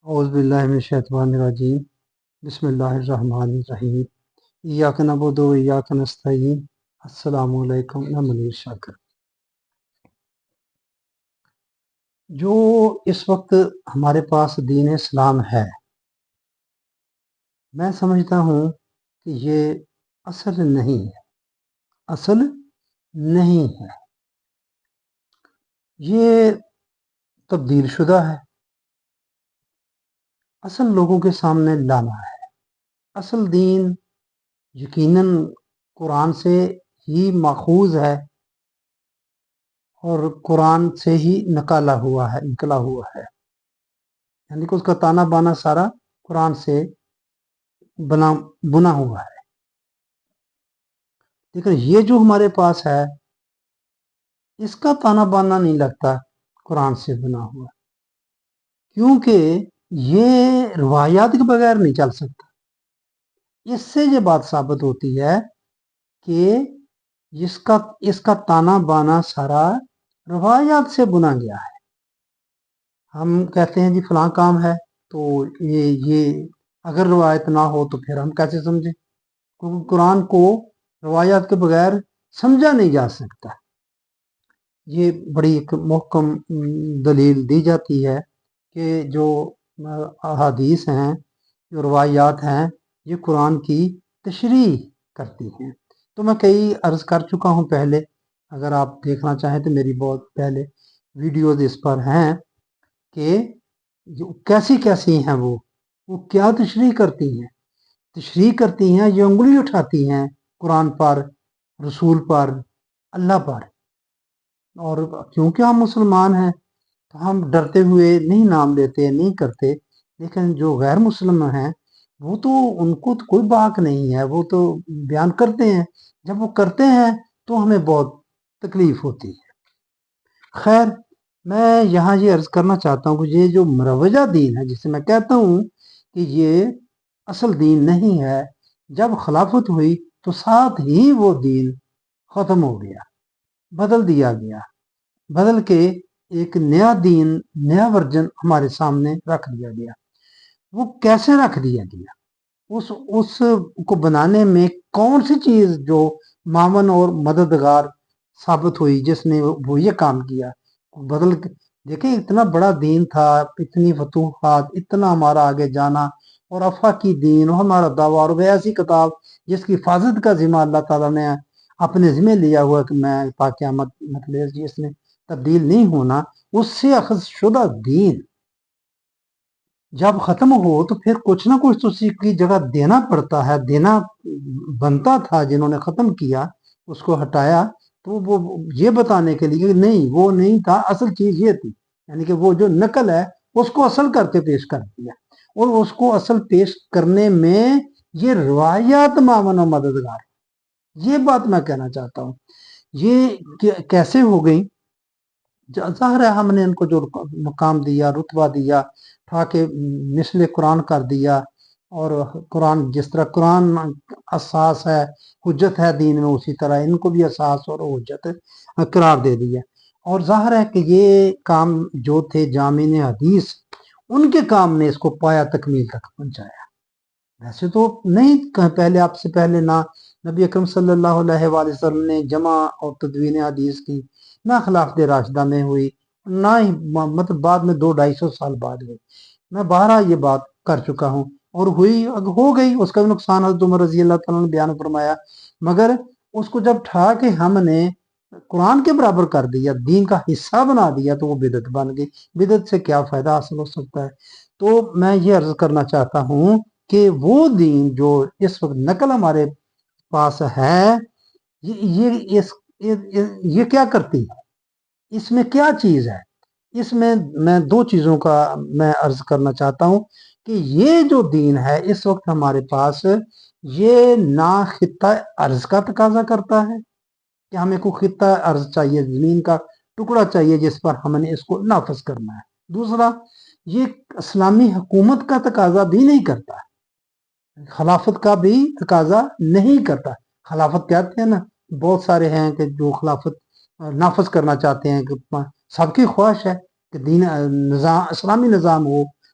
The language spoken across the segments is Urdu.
اعوذ باللہ من الشیطان الرجیم بسم اللہ الرحمن الرحیم ایاک نعبد و ایاک نستعین السلام علیکم میں منیر شاکر۔ جو اس وقت ہمارے پاس دین اسلام ہے، میں سمجھتا ہوں کہ یہ اصل نہیں ہے، اصل نہیں ہے، یہ تبدیل شدہ ہے، اصل لوگوں کے سامنے لانا ہے۔ اصل دین یقیناً قرآن سے ہی ماخوذ ہے اور قرآن سے ہی نکلا ہوا ہے، یعنی کہ اس کا تانا بانا سارا قرآن سے بنا ہوا ہے۔ لیکن یہ جو ہمارے پاس ہے، اس کا تانا بانا نہیں لگتا قرآن سے بنا ہوا، کیونکہ یہ روایات کے بغیر نہیں چل سکتا۔ اس سے یہ بات ثابت ہوتی ہے کہ اس کا تانا بانا سارا روایات سے بنا گیا ہے۔ ہم کہتے ہیں جی فلاں کام ہے، تو یہ اگر روایت نہ ہو تو پھر ہم کیسے سمجھیں، کیونکہ قرآن کو روایات کے بغیر سمجھا نہیں جا سکتا۔ یہ بڑی ایک محکم دلیل دی جاتی ہے کہ جو احادیث ہیں، جو روایات ہیں، یہ قرآن کی تشریح کرتی ہیں۔ تو میں کئی عرض کر چکا ہوں پہلے، اگر آپ دیکھنا چاہیں تو میری بہت پہلے ویڈیوز اس پر ہیں کہ کیسی ہیں وہ کیا تشریح کرتی ہیں، یہ انگلی اٹھاتی ہیں قرآن پر، رسول پر، اللہ پر۔ اور کیونکہ ہم مسلمان ہیں تو ہم ڈرتے ہوئے نہیں نام لیتے، نہیں کرتے، لیکن جو غیر مسلم ہیں وہ تو ان کو تو کوئی باک نہیں ہے، وہ تو بیان کرتے ہیں۔ جب وہ کرتے ہیں تو ہمیں بہت تکلیف ہوتی ہے۔ خیر، میں یہاں یہ عرض کرنا چاہتا ہوں کہ یہ جو مروجہ دین ہے، جسے میں کہتا ہوں کہ یہ اصل دین نہیں ہے، جب خلافت ہوئی تو ساتھ ہی وہ دین ختم ہو گیا، بدل دیا گیا، بدل کے ایک نیا دین، نیا ورژن ہمارے سامنے رکھ دیا گیا۔ وہ کیسے رکھ دیا گیا؟ اس کو بنانے میں کون سی چیز جو معاون اور مددگار ثابت ہوئی، جس نے وہ یہ کام کیا، دیکھیں اتنا بڑا دین تھا، اتنی فتوحات، اتنا ہمارا آگے جانا، اور افاقی دین اور ہمارا دعویٰ، اور ایسی کتاب جس کی حفاظت کا ذمہ اللہ تعالیٰ نے اپنے ذمہ لیا ہوا کہ میں تا قیامت مطلب جس نے تبدیل نہیں ہونا، اس سے اخذ شدہ دین جب ختم ہو تو پھر کچھ نہ کچھ تو اسی کی جگہ دینا پڑتا ہے، دینا بنتا تھا۔ جنہوں نے ختم کیا، اس کو ہٹایا، تو وہ یہ بتانے کے لیے کہ نہیں، وہ نہیں تھا، اصل چیز یہ تھی، یعنی کہ وہ جو نقل ہے اس کو اصل کر کے پیش کر دیا، اور اس کو اصل پیش کرنے میں یہ روایات معاون و مددگار، یہ بات میں کہنا چاہتا ہوں۔ یہ کیسے ہو گئی؟ ظاہر ہے ہم نے ان کو جو مقام دیا، رتبہ دیا، تھا کہ مثل قرآن کر دیا، اور قرآن جس طرح قرآن اساس ہے، حجت ہے دین میں، اسی طرح ان کو بھی اساس اور حجت قرار دے دیا۔ اور ظاہر ہے کہ یہ کام جو تھے جامعین حدیث، ان کے کام نے اس کو پایا تکمیل تک پہنچایا۔ ویسے تو نہیں، پہلے آپ سے پہلے نہ نبی اکرم صلی اللہ علیہ وآلہ وسلم نے جمع اور تدوین حدیث کی، نہ خلافت راشدہ میں ہوئی، نہ ہی مطلب بعد میں 200-250 سال بعد ہوئی۔ میں بارہا یہ بات کر چکا ہوں، اور ہو گئی، اس کا بھی نقصان حضرت عمر رضی اللہ تعالیٰ نے بیان فرمایا، مگر اس کو جب ٹھا کے ہم نے قرآن کے برابر کر دیا، دین کا حصہ بنا دیا، تو وہ بدعت بن گئی۔ بدعت سے کیا فائدہ حاصل ہو سکتا ہے؟ تو میں یہ عرض کرنا چاہتا ہوں کہ وہ دین جو اس وقت نقل ہمارے پاس ہے، یہ کیا کرتی ہے؟ اس میں کیا چیز ہے؟ اس میں دو چیزوں کا میں عرض کرنا چاہتا ہوں کہ یہ جو دین ہے اس وقت ہمارے پاس، یہ نہ خطہ ارض کا تقاضا کرتا ہے کہ ہمیں کوئی خطہ ارض چاہیے، زمین کا ٹکڑا چاہیے جس پر ہم نے اس کو نافذ کرنا ہے۔ دوسرا، یہ اسلامی حکومت کا تقاضا بھی نہیں کرتا، خلافت کا بھی تقاضا نہیں کرتا۔ خلافت کہتے ہیں نا، بہت سارے ہیں کہ جو خلافت نافذ کرنا چاہتے ہیں، کہ سب کی خواہش ہے کہ دین نظام، اسلامی نظام ہو،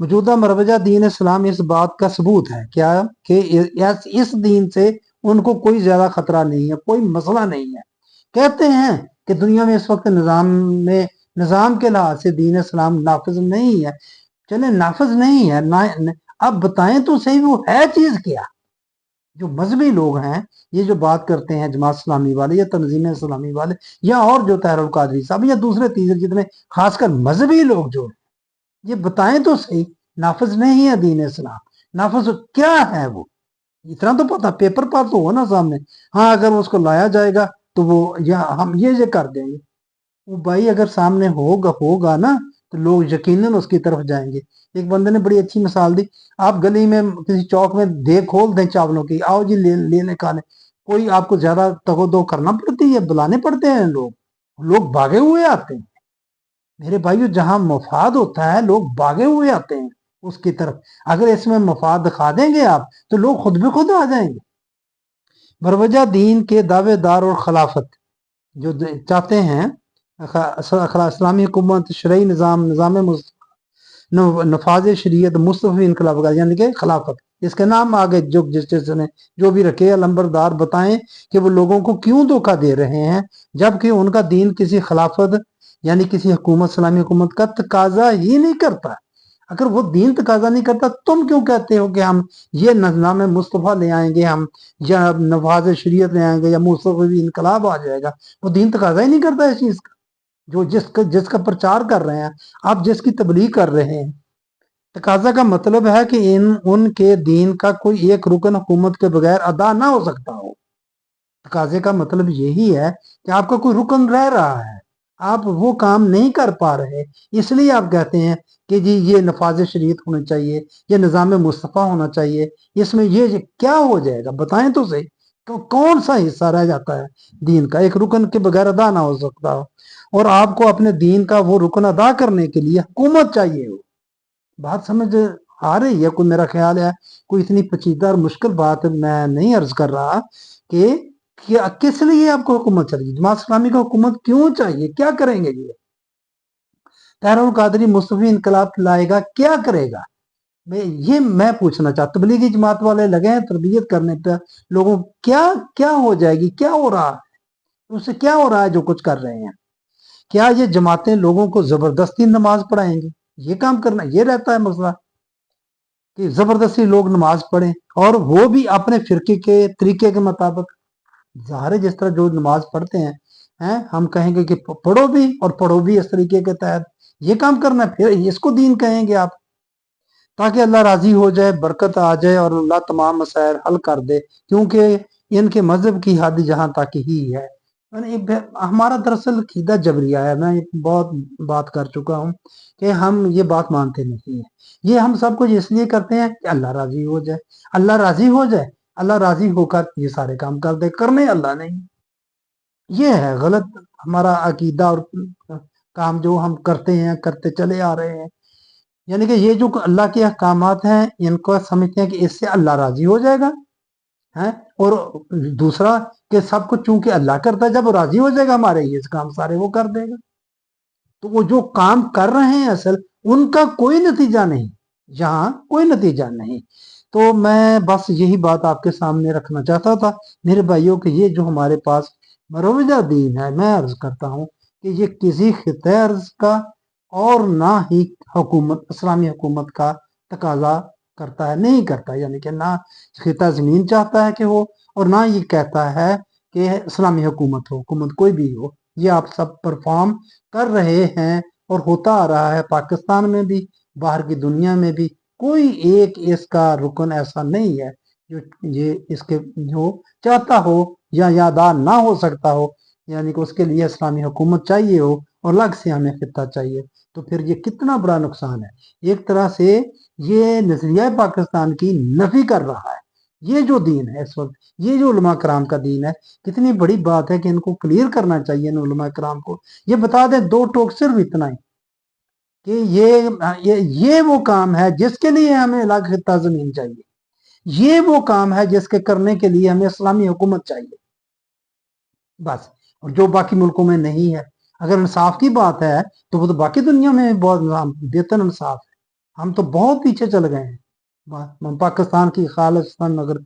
موجودہ مروجہ دین اسلام اس بات کا ثبوت ہے کیا کہ اس دین سے ان کو کوئی زیادہ خطرہ نہیں ہے، کوئی مسئلہ نہیں ہے۔ کہتے ہیں کہ دنیا میں اس وقت نظام کے لحاظ سے دین اسلام نافذ نہیں ہے۔ چلے نافذ نہیں ہے، اب بتائیں تو صحیح وہ ہے چیز کیا؟ جو مذہبی لوگ ہیں، یہ جو بات کرتے ہیں جماعت اسلامی والے یا تنظیم اسلامی والے یا اور جو طاہر القادری صاحب یا دوسرے تیسرے جتنے خاص کر مذہبی لوگ جو ہیں، یہ بتائیں تو صحیح نافذ نہیں ہے دین اسلام، نافذ کیا ہے وہ؟ اتنا تو پتا پیپر پر تو ہو نا سامنے، ہاں اگر اس کو لایا جائے گا تو وہ ہم یہ کر دیں گے، وہ بھائی اگر سامنے ہوگا نا تو لوگ یقیناً اس کی طرف جائیں گے۔ ایک بندے نے بڑی اچھی مثال دی، آپ گلی میں کسی چوک میں کھول دیں چاولوں کی، آؤ جی لینے کھانے، کوئی آپ کو زیادہ تگو کرنا پڑتی ہے؟ بلانے پڑتے ہیں لوگ بھاگے ہوئے آتے ہیں۔ میرے بھائیو جہاں مفاد ہوتا ہے لوگ بھاگے ہوئے آتے ہیں اس کی طرف، اگر اس میں مفاد دکھا دیں گے آپ تو لوگ خود بھی خود آ جائیں گے۔ مروجہ دین کے دعوے دار اور خلافت جو چاہتے ہیں اسلامی حکومت، شرعی نظام نفاذ شریعت، مصطفی انقلاب کا یعنی کہ خلافت، اس کے نام آگے جس نے جو بھی رکھے علمبردار، بتائیں کہ وہ لوگوں کو کیوں دھوکہ دے رہے ہیں جبکہ ان کا دین کسی خلافت یعنی کسی حکومت، اسلامی حکومت کا تقاضا ہی نہیں کرتا۔ اگر وہ دین تقاضا نہیں کرتا، تم کیوں کہتے ہو کہ ہم یہ نظام مصطفیٰ لے آئیں گے، ہم یا نفاذ شریعت لے آئیں گے یا مصطفی انقلاب آ جائے گا؟ وہ دین تقاضا ہی نہیں کرتا اس چیز کا، جو جس کا پرچار کر رہے ہیں آپ، جس کی تبلیغ کر رہے ہیں۔ تقاضا کا مطلب ہے کہ ان کے دین کا کوئی ایک رکن حکومت کے بغیر ادا نہ ہو سکتا ہو۔ تقاضے کا مطلب یہی ہے کہ آپ کا کوئی رکن رہ رہا ہے، آپ وہ کام نہیں کر پا رہے، اس لیے آپ کہتے ہیں کہ جی یہ نفاذ شریعت ہونا چاہیے، یہ نظام مصطفیٰ ہونا چاہیے، اس میں یہ کیا ہو جائے گا؟ بتائیں تو صحیح، کون سا حصہ رہ جاتا ہے دین کا ایک رکن کے بغیر ادا نہ ہو سکتا ہو؟ اور آپ کو اپنے دین کا وہ رکن ادا کرنے کے لیے حکومت چاہیے ہو۔ بات سمجھ آ رہی ہے؟ کوئی میرا خیال ہے کوئی اتنی پیچیدہ اور مشکل بات میں نہیں عرض کر رہا کہ کس لیے آپ کو حکومت چاہیے، جماعت اسلامی کو حکومت کیوں چاہیے، کیا کریں گے یہ؟ طاہر القادری مصطفی انقلاب لائے گا، کیا کرے گا؟ یہ میں پوچھنا چاہتا، تبلیغی جماعت والے لگے ہیں تربیت کرنے پہ لوگوں، کیا ہو جائے گی؟ کیا ہو رہا ہے اس سے؟ کیا ہو رہا ہے جو کچھ کر رہے ہیں؟ کیا یہ جماعتیں لوگوں کو زبردستی نماز پڑھائیں گے؟ یہ کام کرنا یہ رہتا ہے مسئلہ کہ زبردستی لوگ نماز پڑھیں، اور وہ بھی اپنے فرقے کے طریقے کے مطابق؟ ظاہر ہے جس طرح جو نماز پڑھتے ہیں ہم کہیں گے کہ پڑھو بھی، اور پڑھو بھی اس طریقے کے تحت، یہ کام کرنا پھر اس کو دین کہیں گے آپ؟ تاکہ اللہ راضی ہو جائے، برکت آ جائے اور اللہ تمام مسائل حل کر دے، کیونکہ ان کے مذہب کی حد جہاں تک ہی ہے۔ ہمارا دراصل عقیدہ جبریہ ہے، میں بہت بات کر چکا ہوں کہ ہم یہ بات مانتے نہیں ہیں، یہ ہم سب کچھ اس لیے کرتے ہیں کہ اللہ راضی ہو جائے، اللہ راضی ہو جائے، اللہ راضی ہو کر یہ سارے کام کر دے، کرنے اللہ نہیں۔ یہ ہے غلط ہمارا عقیدہ اور کام جو ہم کرتے چلے آ رہے ہیں، یعنی کہ یہ جو اللہ کے احکامات ہیں ان کو سمجھتے ہیں کہ اس سے اللہ راضی ہو جائے گا، اور دوسرا کہ سب کچھ چونکہ اللہ کرتا ہے، جب راضی ہو جائے گا ہمارے یہ کام سارے وہ کر دے گا۔ تو وہ جو کام کر رہے ہیں اصل ان کا کوئی نتیجہ نہیں، یہاں کوئی نتیجہ نہیں۔ تو میں بس یہی بات آپ کے سامنے رکھنا چاہتا تھا میرے بھائیوں کہ یہ جو ہمارے پاس مروجہ دین ہے، میں عرض کرتا ہوں کہ یہ کسی خطۂ ارض کا اور نہ ہی حکومت، اسلامی حکومت کا تقاضا کرتا ہے، نہیں کرتا، یعنی کہ نہ خطہ زمین چاہتا ہے کہ ہو، اور نہ یہ کہتا ہے کہ اسلامی حکومت ہو، حکومت کوئی بھی ہو۔ یہ آپ سب پرفارم کر رہے ہیں اور ہوتا آ رہا ہے، پاکستان میں بھی، باہر کی دنیا میں بھی، کوئی ایک اس کا رکن ایسا نہیں ہے جو یہ اس کے جو چاہتا ہو یا یادار نہ ہو سکتا ہو، یعنی کہ اس کے لیے اسلامی حکومت چاہیے ہو اور الگ سے ہمیں خطہ چاہیے۔ تو پھر یہ کتنا بڑا نقصان ہے، ایک طرح سے یہ نظریہ پاکستان کی نفی کر رہا ہے۔ یہ جو دین ہے اس وقت، یہ جو علماء کرام کا دین ہے، کتنی بڑی بات ہے کہ ان کو کلیئر کرنا چاہیے ان علماء کرام کو، یہ بتا دیں دو ٹوک صرف اتنا ہی کہ یہ وہ کام ہے جس کے لیے ہمیں الگ خطہ زمین چاہیے، یہ وہ کام ہے جس کے کرنے کے لیے ہمیں اسلامی حکومت چاہیے، بس۔ اور جو باقی ملکوں میں نہیں ہے، اگر انصاف کی بات ہے تو وہ تو باقی دنیا میں بہت بہتر انصاف ہے۔ ہم تو بہت پیچھے چل گئے ہیں. پاکستان کی خالصتاً اگر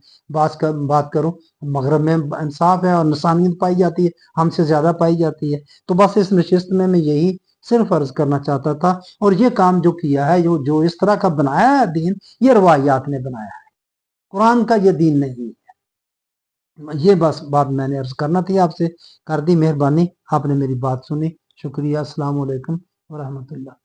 بات کروں، مغرب میں انصاف ہے اور انسانیت پائی جاتی ہے، ہم سے زیادہ پائی جاتی ہے. تو بس اس نشست میں یہی صرف عرض کرنا چاہتا تھا. اور یہ کام جو کیا ہے، جو اس طرح کا بنایا ہے دین، یہ روایات نے بنایا ہے، قرآن کا یہ دین نہیں ہے. یہ بس بات میں نے عرض کرنا تھی آپ سے، کر دی. مہربانی، آپ نے میری بات سنی. شکریہ. السلام علیکم ورحمۃ اللہ.